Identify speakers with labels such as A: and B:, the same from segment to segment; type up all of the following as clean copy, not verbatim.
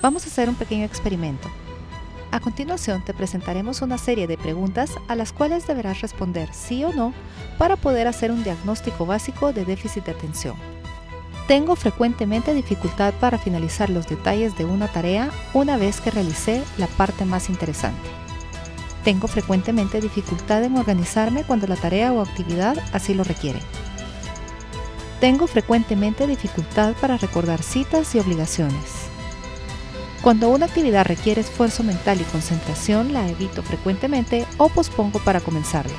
A: Vamos a hacer un pequeño experimento. A continuación te presentaremos una serie de preguntas a las cuales deberás responder sí o no para poder hacer un diagnóstico básico de déficit de atención. Tengo frecuentemente dificultad para finalizar los detalles de una tarea una vez que realicé la parte más interesante. Tengo frecuentemente dificultad en organizarme cuando la tarea o actividad así lo requiere. Tengo frecuentemente dificultad para recordar citas y obligaciones. Cuando una actividad requiere esfuerzo mental y concentración, la evito frecuentemente o pospongo para comenzarla.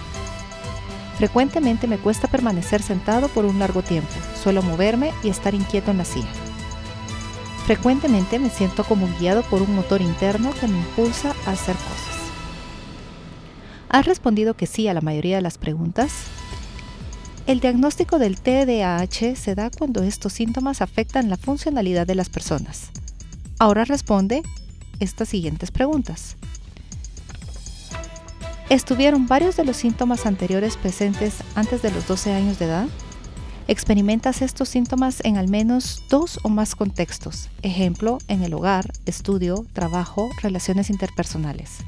A: Frecuentemente me cuesta permanecer sentado por un largo tiempo, suelo moverme y estar inquieto en la silla. Frecuentemente me siento como guiado por un motor interno que me impulsa a hacer cosas. ¿Has respondido que sí a la mayoría de las preguntas? El diagnóstico del TDAH se da cuando estos síntomas afectan la funcionalidad de las personas. Ahora responde estas siguientes preguntas. ¿Estuvieron varios de los síntomas anteriores presentes antes de los 12 años de edad? ¿Experimentas estos síntomas en al menos 2 o más contextos? Ejemplo, en el hogar, estudio, trabajo, relaciones interpersonales.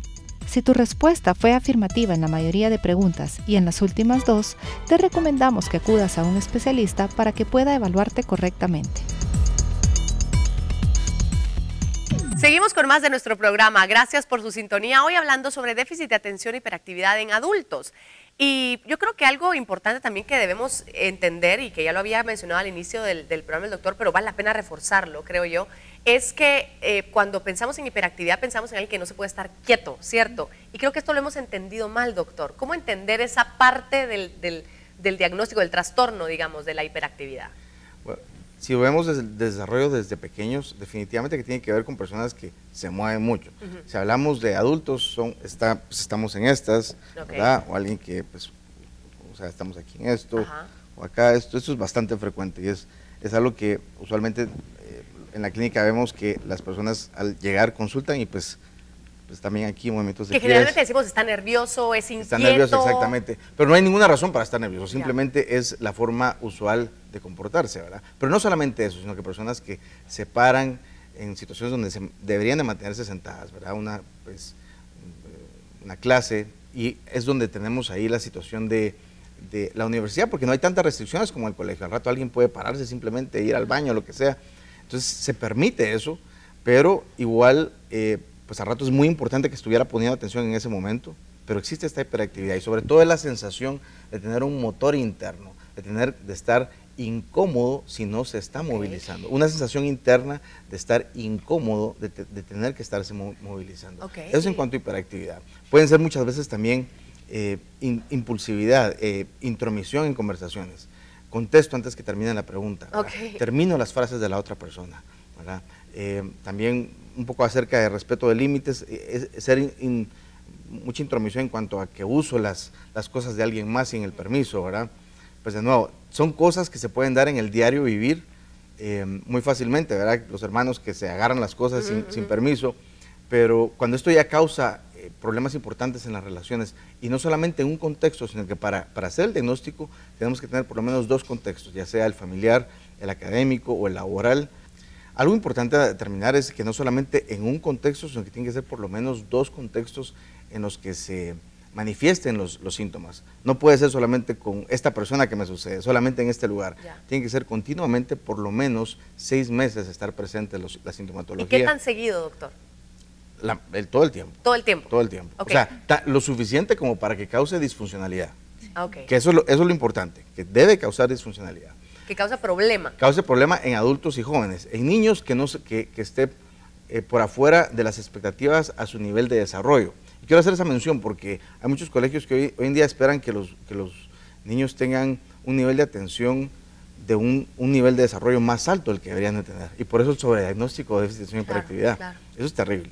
A: Si tu respuesta fue afirmativa en la mayoría de preguntas y en las últimas 2, te recomendamos que acudas a un especialista para que pueda evaluarte correctamente.
B: Seguimos con más de nuestro programa. Gracias por su sintonía. Hoy hablando sobre déficit de atención e hiperactividad en adultos. Y yo creo que algo importante también que debemos entender, y que ya lo había mencionado al inicio del programa el doctor, pero vale la pena reforzarlo, creo yo, es que cuando pensamos en hiperactividad pensamos en alguien que no se puede estar quieto, ¿cierto? Y creo que esto lo hemos entendido mal, doctor. ¿Cómo entender esa parte del diagnóstico, del trastorno, digamos, de la hiperactividad?
C: Bueno, si lo vemos desde el desarrollo desde pequeños, definitivamente que tiene que ver con personas que se mueven mucho. Si hablamos de adultos, estamos en estas,
B: okay,
C: ¿verdad? O alguien que, pues, o sea, estamos aquí en esto, o acá, esto es bastante frecuente y es algo que usualmente en la clínica vemos que las personas al llegar consultan y pues también aquí movimientos de pies.
B: Que generalmente decimos está nervioso, es inquieto.
C: Está nervioso, exactamente. Pero no hay ninguna razón para estar nervioso, simplemente es la forma usual de comportarse, ¿verdad? Pero no solamente eso, sino que personas que se paran en situaciones donde deberían de mantenerse sentadas, ¿verdad? Una clase, y es donde tenemos ahí la situación de la universidad, porque no hay tantas restricciones como el colegio. Al rato alguien puede pararse simplemente, ir al baño, lo que sea. Entonces se permite eso, pero igual pues a rato es muy importante que estuviera poniendo atención en ese momento, pero existe esta hiperactividad y sobre todo es la sensación de tener un motor interno, de estar incómodo si no se está movilizando, una sensación interna de estar incómodo, de tener que estarse movilizando. Eso es en cuanto a hiperactividad. Pueden ser muchas veces también impulsividad, intromisión en conversaciones. Contesto antes que termine la pregunta, termino las frases de la otra persona, ¿verdad? También un poco acerca de respeto de límites, mucha intromisión en cuanto a que uso las cosas de alguien más sin el permiso, ¿verdad? Pues de nuevo, son cosas que se pueden dar en el diario vivir muy fácilmente, ¿verdad? Los hermanos que se agarran las cosas sin permiso, pero cuando esto ya causa problemas importantes en las relaciones, y no solamente en un contexto, sino que para hacer el diagnóstico tenemos que tener por lo menos 2 contextos, ya sea el familiar, el académico o el laboral. Algo importante a determinar es que no solamente en un contexto, sino que tiene que ser por lo menos 2 contextos en los que se manifiesten los síntomas. No puede ser solamente con esta persona que me sucede, solamente en este lugar. Tiene que ser continuamente, por lo menos 6 meses estar presente la sintomatología.
B: ¿Y qué tan seguido, doctor?
C: Todo el tiempo.
B: ¿Todo el tiempo?
C: Todo el tiempo. O sea, lo suficiente como para que cause disfuncionalidad. Que eso es lo importante, que debe causar disfuncionalidad.
B: Que causa problema.
C: Causa problema en adultos y jóvenes. En niños que esté por afuera de las expectativas a su nivel de desarrollo. Y quiero hacer esa mención porque hay muchos colegios que hoy en día esperan que los niños tengan un nivel de atención de un nivel de desarrollo más alto del que deberían de tener. Y por eso el sobrediagnóstico de déficit de atención y hiperactividad. Eso es terrible,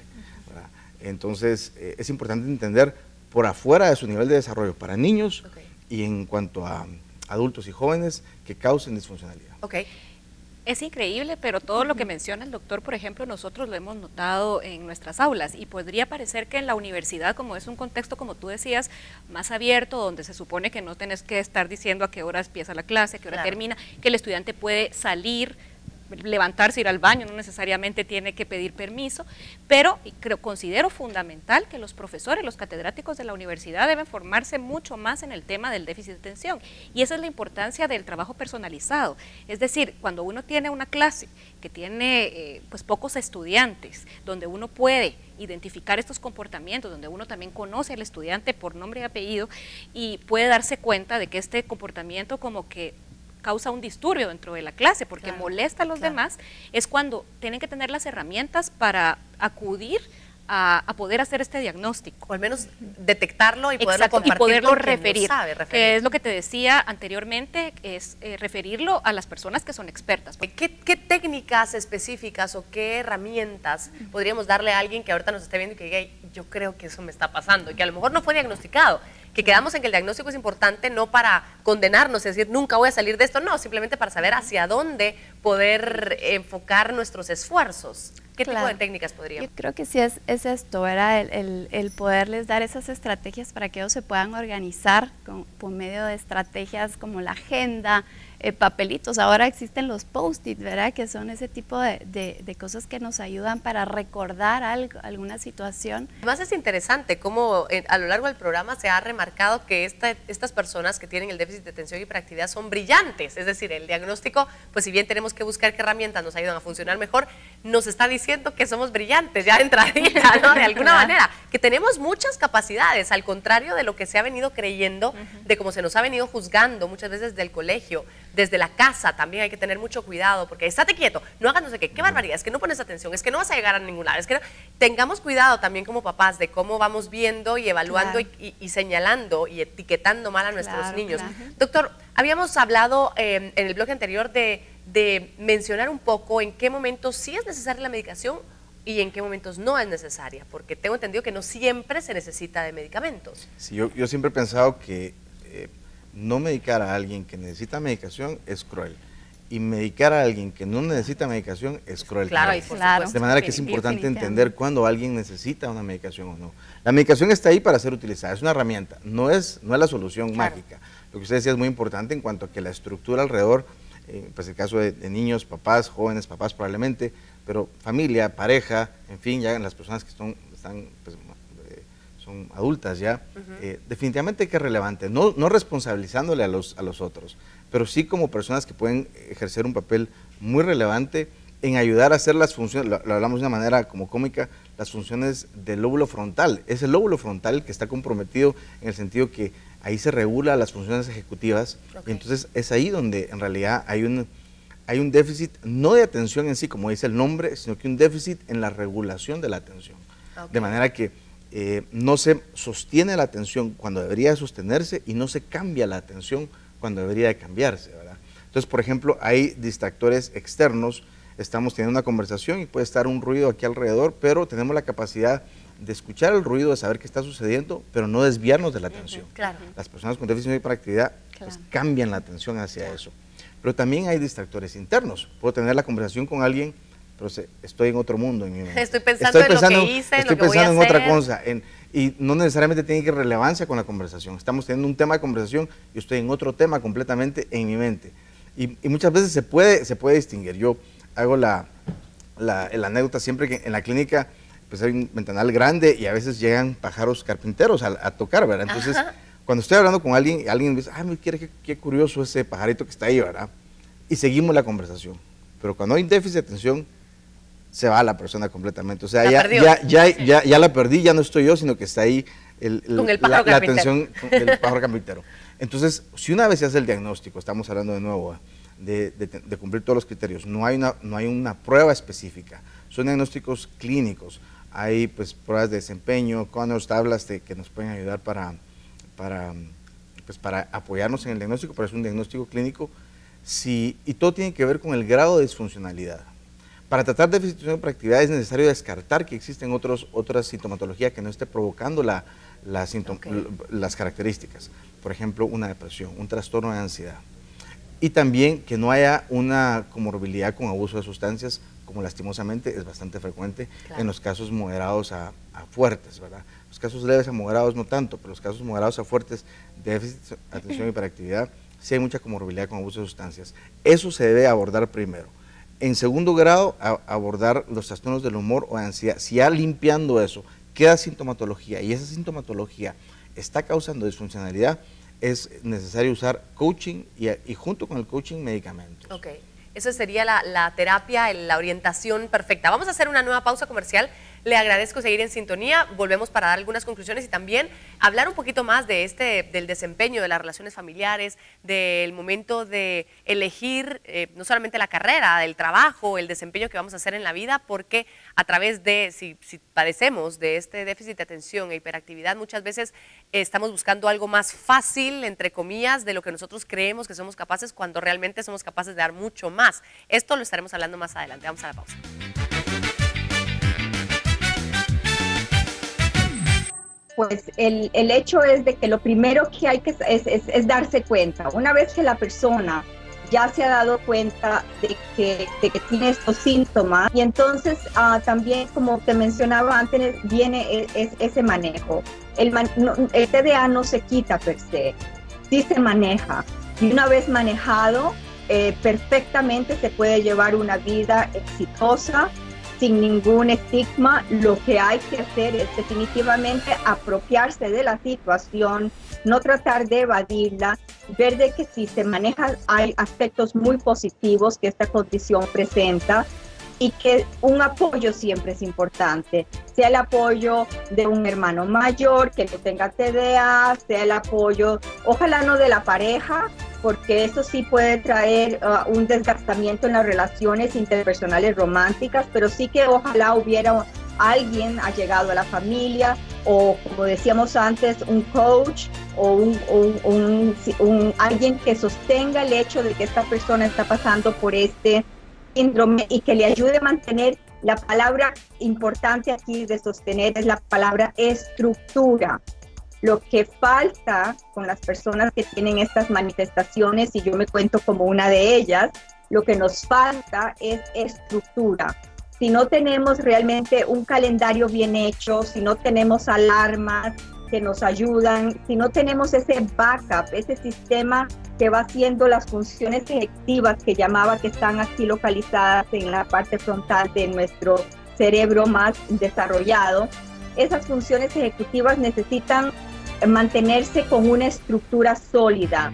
C: ¿verdad? Entonces es importante entender por afuera de su nivel de desarrollo para niños y en cuanto a adultos y jóvenes que causen disfuncionalidad.
D: Es increíble, pero todo lo que menciona el doctor, por ejemplo, nosotros lo hemos notado en nuestras aulas y podría parecer que en la universidad, como es un contexto, como tú decías, más abierto, donde se supone que no tenés que estar diciendo a qué hora empieza la clase, a qué hora termina, que el estudiante puede salir levantarse, ir al baño, no necesariamente tiene que pedir permiso, pero considero fundamental que los profesores, los catedráticos de la universidad deben formarse mucho más en el tema del déficit de atención, y esa es la importancia del trabajo personalizado. Es decir, cuando uno tiene una clase que tiene pues pocos estudiantes, donde uno puede identificar estos comportamientos, donde uno también conoce al estudiante por nombre y apellido y puede darse cuenta de que este comportamiento como que causa un disturbio dentro de la clase porque molesta a los demás, es cuando tienen que tener las herramientas para acudir a poder hacer este diagnóstico.
B: O al menos detectarlo y poderlo
D: Exacto,
B: compartir
D: y poderlo
B: con quien
D: referir,
B: lo sabe referir.
D: que es lo que te decía anteriormente, es referirlo a las personas que son expertas.
B: ¿Qué técnicas específicas o qué herramientas podríamos darle a alguien que ahorita nos esté viendo y que diga, yo creo que eso me está pasando, y que a lo mejor no fue diagnosticado? Que quedamos en que el diagnóstico es importante no para condenarnos, es decir, nunca voy a salir de esto, no, simplemente para saber hacia dónde poder enfocar nuestros esfuerzos. ¿Qué tipo de técnicas podríamos?
E: Yo creo que sí es esto, ¿verdad? El poderles dar esas estrategias para que ellos se puedan organizar por medio de estrategias como la agenda, papelitos. Ahora existen los post-it, ¿verdad? Que son ese tipo de cosas que nos ayudan para recordar algo, alguna situación.
B: Además es interesante cómo a lo largo del programa se ha remarcado que estas personas que tienen el déficit de atención y hiperactividad son brillantes, es decir, el diagnóstico, pues si bien tenemos que buscar qué herramientas nos ayudan a funcionar mejor, nos está diciendo que somos brillantes ya de entradita, ¿no? De alguna manera, que tenemos muchas capacidades, al contrario de lo que se ha venido creyendo, de cómo se nos ha venido juzgando muchas veces del colegio, desde la casa también hay que tener mucho cuidado, porque estate quieto, no hagas no sé qué barbaridad, es que no pones atención, es que no vas a llegar a ningún lado, es que no. Tengamos cuidado también como papás de cómo vamos viendo y evaluando y señalando y etiquetando mal a nuestros niños. Doctor, habíamos hablado en el bloque anterior de mencionar un poco en qué momentos sí es necesaria la medicación y en qué momentos no es necesaria, porque tengo entendido que no siempre se necesita de medicamentos.
C: Sí, yo siempre he pensado que no medicar a alguien que necesita medicación es cruel, y medicar a alguien que no necesita medicación es cruel.
B: Claro,
E: claro.
C: De manera que es importante entender cuándo alguien necesita una medicación o no. La medicación está ahí para ser utilizada, es una herramienta, no es la solución mágica. Lo que usted decía es muy importante en cuanto a que la estructura alrededor, pues el caso de niños, papás, jóvenes, papás probablemente, pero familia, pareja, en fin, ya las personas que son adultas ya, definitivamente que es relevante, no responsabilizándole a los otros, pero sí como personas que pueden ejercer un papel muy relevante en ayudar a hacer las funciones, lo hablamos de una manera como cómica, las funciones del lóbulo frontal. Es el lóbulo frontal que está comprometido en el sentido que ahí se regula las funciones ejecutivas, y entonces es ahí donde en realidad hay un déficit, no de atención en sí, como dice el nombre, sino que un déficit en la regulación de la atención. De manera que no se sostiene la atención cuando debería sostenerse y no se cambia la atención cuando debería de cambiarse, ¿verdad? Entonces, por ejemplo, hay distractores externos, estamos teniendo una conversación y puede estar un ruido aquí alrededor, pero tenemos la capacidad de escuchar el ruido, de saber qué está sucediendo, pero no desviarnos de la atención. Las personas con déficit de hiperactividad pues, cambian la atención hacia eso. Pero también hay distractores internos. Puedo tener la conversación con alguien, pero estoy en otro mundo en mi mente.
B: Estoy pensando en lo que hice,
C: estoy pensando en otra cosa, y no necesariamente tiene que ir relevancia con la conversación. Estamos teniendo un tema de conversación y estoy en otro tema completamente en mi mente. Y muchas veces se puede distinguir. Yo hago la anécdota siempre que en la clínica pues hay un ventanal grande y a veces llegan pájaros carpinteros a tocar, ¿verdad? Entonces, cuando estoy hablando con alguien y alguien me dice, ay, qué curioso ese pajarito que está ahí, ¿verdad? Y seguimos la conversación. Pero cuando hay déficit de atención, se va la persona completamente. O sea, ya la perdí, ya no estoy yo, sino que está ahí la atención del pájaro carpintero. Entonces, si una vez se hace el diagnóstico, estamos hablando de nuevo de cumplir todos los criterios, no hay una prueba específica, son diagnósticos clínicos, hay pues pruebas de desempeño, Connors, tablas que nos pueden ayudar para apoyarnos en el diagnóstico, pero es un diagnóstico clínico, y todo tiene que ver con el grado de disfuncionalidad. Para tratar déficit de atención y hiperactividad es necesario descartar que existen otras sintomatologías que no esté provocando las características. Por ejemplo, una depresión, un trastorno de ansiedad. Y también que no haya una comorbilidad con abuso de sustancias, como lastimosamente es bastante frecuente en los casos moderados a fuertes, ¿verdad? Los casos leves a moderados no tanto, pero los casos moderados a fuertes de déficit de atención y hiperactividad, sí hay mucha comorbilidad con abuso de sustancias. Eso se debe abordar primero. En segundo grado, abordar los trastornos del humor o ansiedad. Si ya limpiando eso, queda sintomatología y esa sintomatología está causando disfuncionalidad, es necesario usar coaching y junto con el coaching medicamentos.
B: Ok, esa sería la terapia, la orientación perfecta. Vamos a hacer una nueva pausa comercial. Le agradezco seguir en sintonía. Volvemos para dar algunas conclusiones y también hablar un poquito más de del desempeño de las relaciones familiares, del momento de elegir no solamente la carrera, el trabajo, el desempeño que vamos a hacer en la vida, porque a través de, si padecemos de este déficit de atención e hiperactividad, muchas veces estamos buscando algo más fácil, entre comillas, de lo que nosotros creemos que somos capaces, cuando realmente somos capaces de dar mucho más. Esto lo estaremos hablando más adelante. Vamos a la pausa.
F: Pues el hecho es de que lo primero que hay que es darse cuenta. Una vez que la persona ya se ha dado cuenta de que tiene estos síntomas, y entonces también, como te mencionaba antes, viene ese manejo. El TDA no se quita per se, sí se maneja. Y una vez manejado, perfectamente se puede llevar una vida exitosa, sin ningún estigma. Lo que hay que hacer es definitivamente apropiarse de la situación, no tratar de evadirla, ver de que si se maneja hay aspectos muy positivos que esta condición presenta y que un apoyo siempre es importante, sea el apoyo de un hermano mayor que no tenga TDA, sea el apoyo, ojalá no de la pareja, porque eso sí puede traer un desgastamiento en las relaciones interpersonales románticas, pero sí que ojalá hubiera alguien allegado a la familia, o como decíamos antes, un coach o alguien que sostenga el hecho de que esta persona está pasando por este síndrome y que le ayude a mantener. La palabra importante aquí de sostener es la palabra estructura. Lo que falta con las personas que tienen estas manifestaciones, y yo me cuento como una de ellas, lo que nos falta es estructura. Si no tenemos realmente un calendario bien hecho, si no tenemos alarmas que nos ayudan, si no tenemos ese backup, ese sistema que va haciendo las funciones ejecutivas que llamaba, que están aquí localizadas en la parte frontal de nuestro cerebro más desarrollado, esas funciones ejecutivas necesitan mantenerse con una estructura sólida.